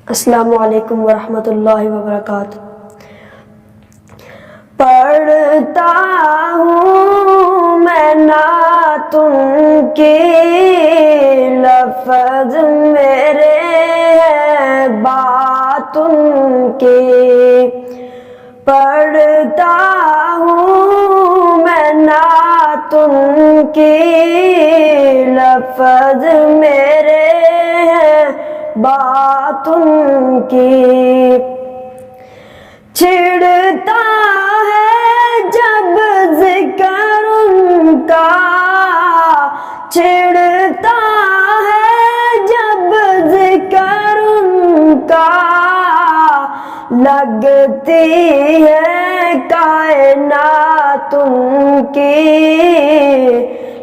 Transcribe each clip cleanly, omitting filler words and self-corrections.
السلام علیکم ورحمۃ اللہ وبرکاتہ۔ پڑھتا ہوں میں نعتوں کی، لفظ میرے ہیں باتوں کی۔ پڑھتا ہوں میں نعتوں کی، لفظ میرے ہیں باتوں کی۔ چھڑتا ہے جب ذکر ان کا، چھڑتا ہے جب ذکر ان کا، لگتی ہے کائنات ان کی،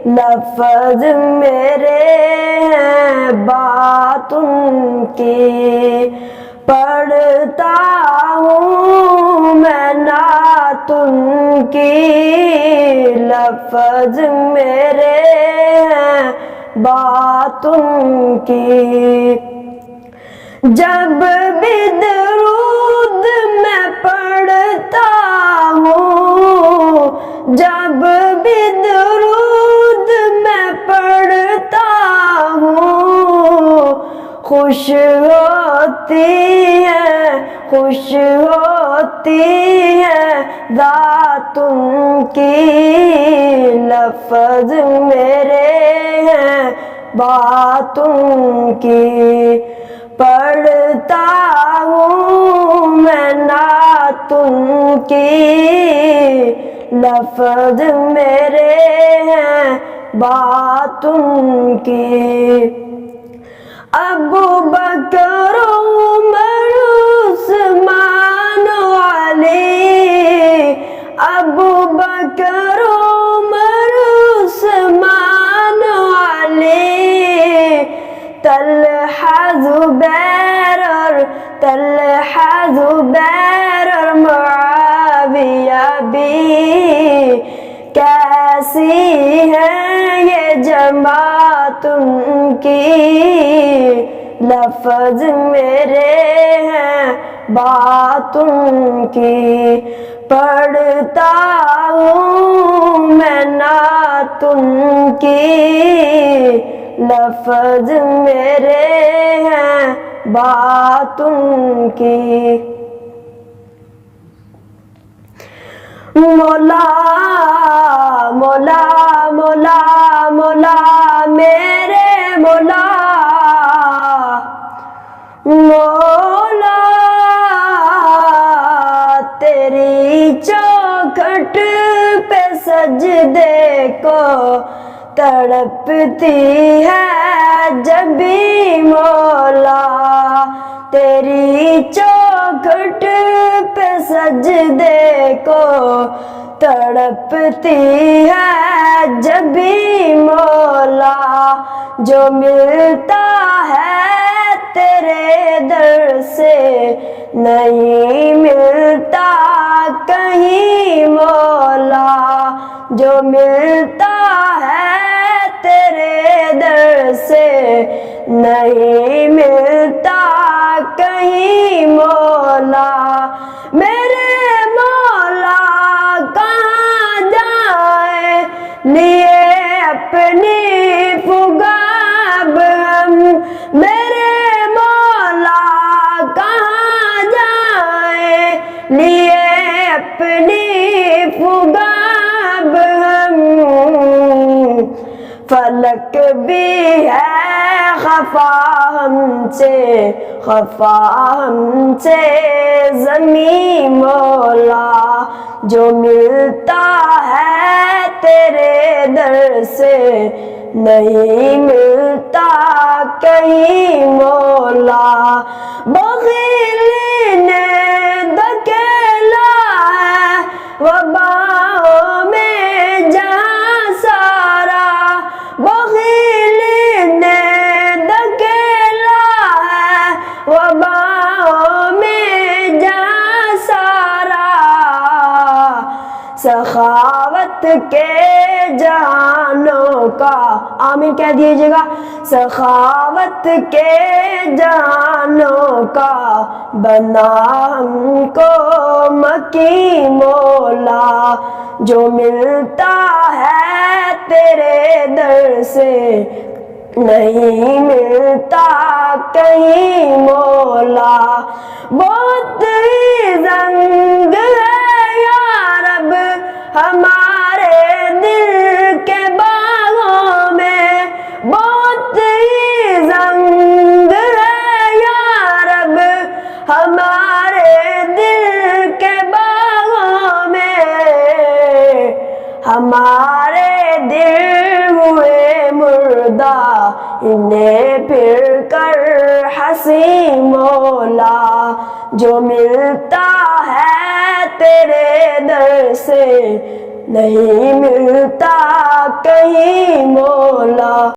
لفظ میرے ہیں باتوں کی۔ پڑھتا ہوں میں نعتوں کی، لفظ میرے ہیں باتوں کی۔ جب بھی درود میں پڑھتا ہوں، جب بھی درود میں پڑھتا ہوں، خوش ہوتی ہے، خوش ہوتی ہے ذاتوں کی، لفظ میرے ہیں باتوں کی۔ پڑھتا ہوں میں نعتوں کی، لفظ میرے ہیں باتوں کی۔ ابو بکر عمر عثمان علی، ابو بکر عمر عثمان علی، طلحہ زبیر اور طلحہ زبیر اور معاویہ بھی، کیسی ہے یہ جماعت ان کی، لفظ میرے ہیں باتوں کی۔ پڑھتا ہوں میں نعتوں کی، لفظ میرے ہیں باتوں کی۔ مولا مولا مولا مولا میرے مولا، مولا تیری چوکھٹ پہ سجدے کو تڑپتی ہے جب بھی مولا، تیری چوکھٹ پہ سجدے کو تڑپتی ہے جب بھی مولا، جو ملتا ہے تیرے در سے نہیں ملتا کہیں مولا، جو ملتا ہے تیرے در سے نہیں ملتا کہیں مولا۔ میرے مولا کہاں جائیں لیے اپنی فگاب ہم، میرے مولا کہاں جائیں لیے اپنی فگاب ہم، فلک بھی ہے خفا ہم سے، خفا ہم سے زمین مولا، جو ملتا ہے تیرے در سے نہیں ملتا کہیں مولا۔ بخیل نے دھکیلا ہے وباؤں میں جہاں سارا، بخیل نے دھکیلا ہے وباؤں میں جہاں سارا، سخاوت کے جہانوں کا، آمین کہہ دیجیے گا، سخاوت کے جہانوں کا بنا ہم کو مکی مولا، جو ملتا ہے تیرے در سے نہیں ملتا کہیں مولا۔ بہت ہی زنگ ہے یا رب ہمارے دل کے باغوں میں، بہت ہی زنگ ہے یا رب ہمارے دل کے باغوں میں، ہمارے دل ہوئے مردہ انہیں پھر کر ہنسی مولا، جو ملتا ہے تیرے در سے نہیں ملتا کہیں مولا۔